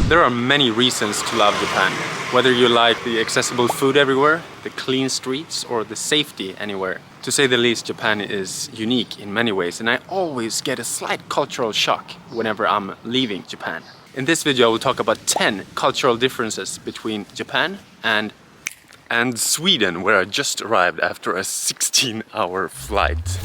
There are many reasons to love Japan. Whether you like the accessible food everywhere, the clean streets, or the safety anywhere. To say the least, Japan is unique in many ways, and I always get a slight cultural shock whenever I'm leaving Japan. In this video I will talk about 10 cultural differences between Japan and Sweden, where I just arrived after a 16-hour flight.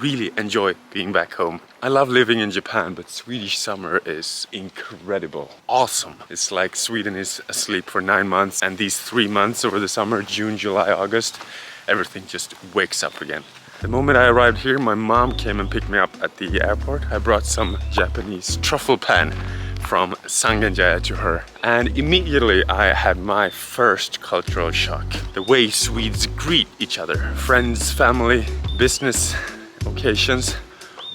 Really enjoy being back home. I love living in Japan, but Swedish summer is incredible. Awesome. It's like Sweden is asleep for 9 months, and these 3 months over the summer, June, July, August, everything just wakes up again. The moment I arrived here, my mom came and picked me up at the airport. I brought some Japanese truffle pan from Sangenjaya to her, and immediately I had my first cultural shock. The way Swedes greet each other. Friends, family, business occasions,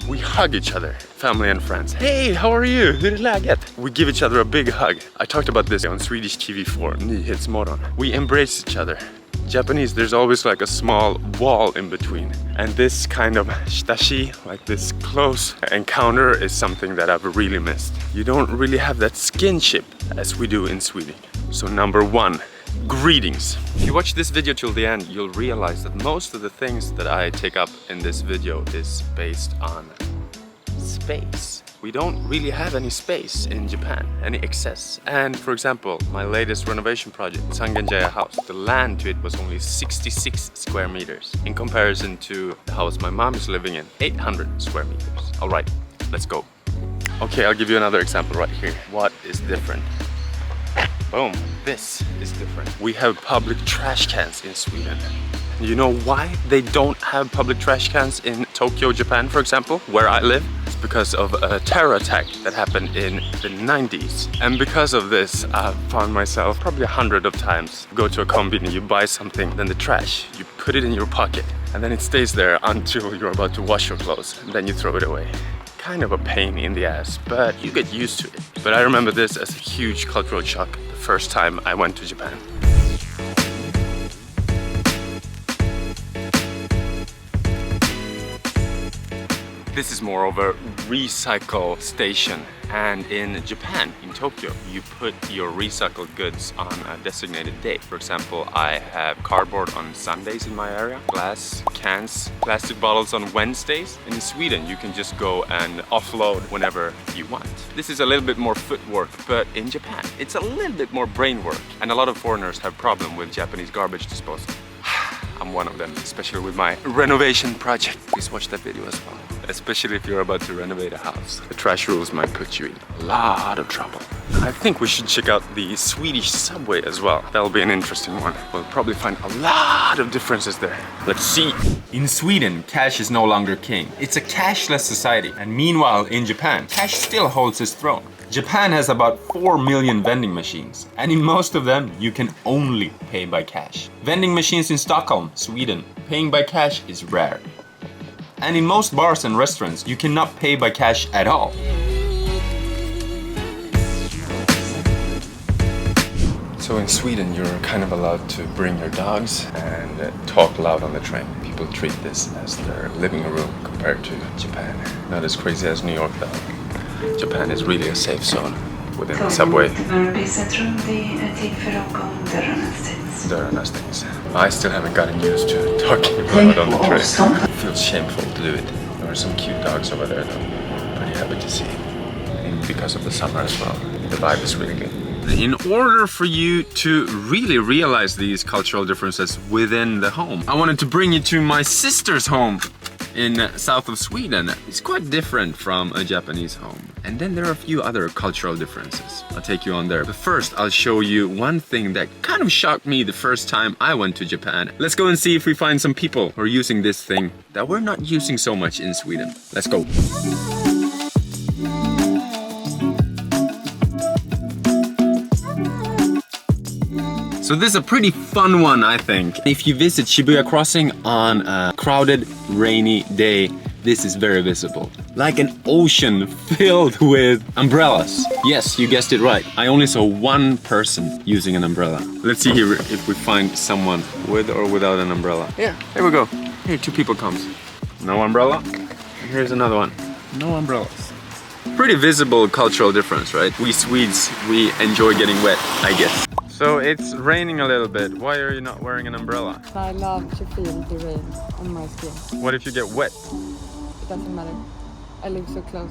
we hug each other, family and friends. Hey, how are you? Hur är läget? We give each other a big hug. I talked about this on Swedish TV4, Nyhetsmorgon. We embrace each other. Japanese, there's always like a small wall in between. And this kind of shitashi, like this close encounter, is something that I've really missed. You don't really have that skinship as we do in Sweden. So number 1. Greetings. If you watch this video till the end, you'll realize that most of the things that I take up in this video is based on space. We don't really have any space in Japan, any excess. And for example, my latest renovation project, Sangenjaya house, the land to it was only 66 square meters. In comparison to the house my mom is living in, 800 square meters. All right, let's go. Okay, I'll give you another example right here. What is different? Boom, this is different. We have public trash cans in Sweden. You know why they don't have public trash cans in Tokyo, Japan, for example, where I live? It's because of a terror attack that happened in the 90s. And because of this, I've found myself probably 100 of times. You go to a combini, you buy something, then the trash, you put it in your pocket, and then it stays there until you're about to wash your clothes, and then you throw it away. Kind of a pain in the ass, but you get used to it. But I remember this as a huge cultural shock the first time I went to Japan. This is more of a recycle station, and in Japan, in Tokyo, you put your recycled goods on a designated day. For example, I have cardboard on Sundays in my area, glass, cans, plastic bottles on Wednesdays. And in Sweden, you can just go and offload whenever you want. This is a little bit more footwork, but in Japan, it's a little bit more brain work. And a lot of foreigners have problem with Japanese garbage disposal. I'm one of them, especially with my renovation project. Please watch that video as well. Especially if you're about to renovate a house. The trash rules might put you in a lot of trouble. I think we should check out the Swedish subway as well. That'll be an interesting one. We'll probably find a lot of differences there. Let's see. In Sweden, cash is no longer king. It's a cashless society. And meanwhile, in Japan, cash still holds its throne. Japan has about 4 million vending machines, and in most of them, you can only pay by cash. Vending machines in Stockholm, Sweden, paying by cash is rare. And in most bars and restaurants, you cannot pay by cash at all. So in Sweden, you're kind of allowed to bring your dogs and talk loud on the train. People treat this as their living room compared to Japan. Not as crazy as New York though. Japan is really a safe zone within the subway. Dörrarna stängs. I still haven't gotten used to talking loud on the train. It feels shameful to do it. There are some cute dogs over there though. Pretty happy to see. And because of the summer as well. The vibe is really good. In order for you to really realize these cultural differences within the home, I wanted to bring you to my sister's home in south of Sweden. It's quite different from a Japanese home. And then there are a few other cultural differences. I'll take you on there. But first, I'll show you one thing that kind of shocked me the first time I went to Japan. Let's go and see if we find some people who are using this thing that we're not using so much in Sweden. Let's go. So this is a pretty fun one, I think. If you visit Shibuya Crossing on a crowded, rainy day, this is very visible. Like an ocean filled with umbrellas. Yes, you guessed it right. I only saw one person using an umbrella. Let's see here if we find someone with or without an umbrella. Yeah, there we go. Here, 2 people comes. No umbrella. And here's another one. No umbrellas. Pretty visible cultural difference, right? We Swedes, we enjoy getting wet, I guess. So it's raining a little bit. Why are you not wearing an umbrella? I love to feel the rain on my skin. What if you get wet? It doesn't matter. I live so close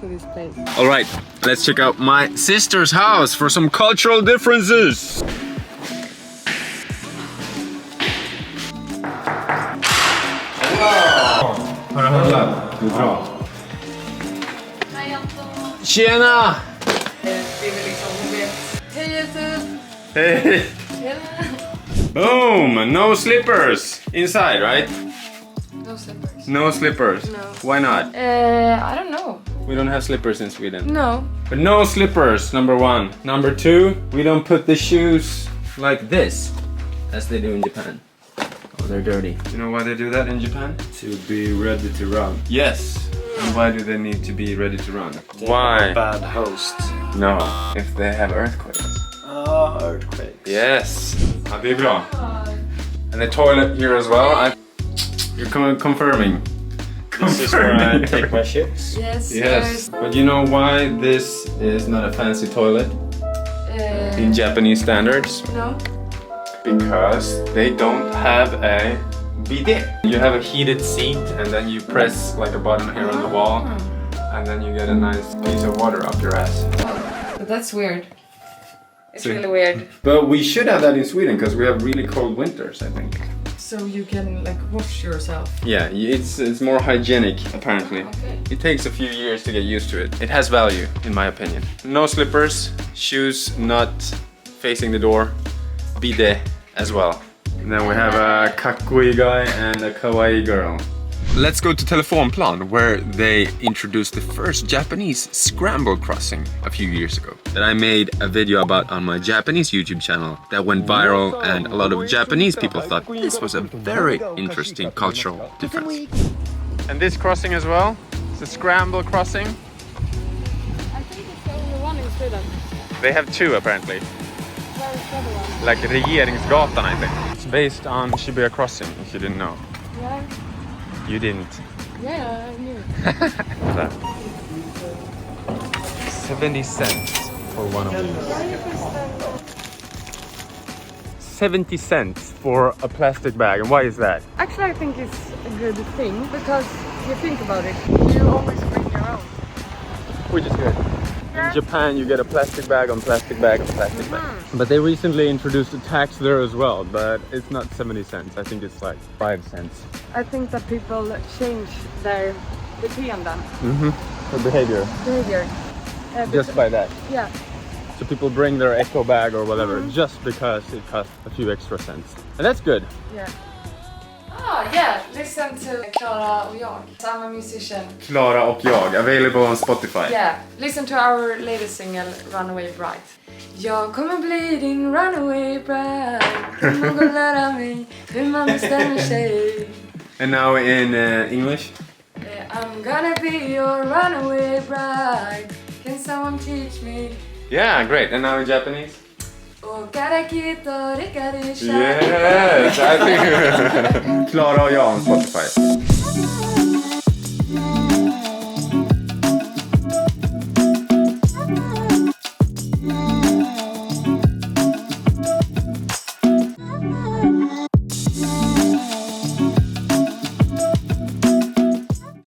to this place. All right, let's check out my sister's house for some cultural differences. Har du handlat? Det är bra. Hej Anton! Tjena! Det är väl liksom, hon vet. Hej YouTube! Hey! Tjena! Boom! No slippers inside, right? No slippers. No slippers. No. Why not? I don't know. We don't have slippers in Sweden. No. But no slippers, number 1. Number 2, we don't put the shoes like this, as they do in Japan. Oh, they're dirty. You know why they do that in Japan? To be ready to run. Yes. And why do they need to be ready to run? Why? Bad host. No, if they have earthquakes. Oh, earthquakes. Yes. Ja, det är bra. And the toilet here as well. You're confirming. This is where I take my shits. Yes. Yes. But you know why this is not a fancy toilet in Japanese standards? No. Because they don't have a bidet. You have a heated seat and then you press like a button here on the wall and then you get a nice piece of water up your ass. But that's weird. It's See? really weird. But we should have that in Sweden because we have really cold winters, I think. So you can like wash yourself. Yeah, it's more hygienic apparently. Okay. It takes a few years to get used to it. It has value in my opinion. No slippers, shoes not facing the door, bidet as well. And then we have a kakui guy and a kawaii girl. Let's go to Telefonplan where they introduced the first Japanese Scramble crossing a few years ago that I made a video about on my Japanese YouTube channel that went viral, and a lot of Japanese people thought this was a very interesting cultural difference. And this crossing as well, it's a Scramble crossing. I think it's the only one in Sweden. They have 2 apparently. Where is the other one? Like Regeringsgatan, I think. It's based on Shibuya Crossing, if you didn't know. Yeah. You didn't. Yeah, I knew. What's that? 70 cents for one of these. 70 cents for a plastic bag, and why is that? Actually, I think it's a good thing because you think about it, you always bring your own. Which is good. In Japan you get a plastic bag on plastic bag on plastic bag. But they recently introduced a tax there as well, but it's not 70 cents. I think it's like 5 cents. I think that people change their beteenden. For behavior. Just by that. Yeah. So people bring their eco bag or whatever just because it costs a few extra cents. And that's good. Yeah. Ah, yeah. Listen to Klara och jag. I'm a musician. Klara och jag, available on Spotify. Yeah. Listen to our latest single, Runaway Bride. Jag kommer bli din runaway bride. Du må lära mig hur man bestämmer sig. And now in English? I'm gonna be your runaway bride. Can someone teach me? Yeah, great. And now in Japanese? Yes, Yes, I think. Klara och jag on Spotify.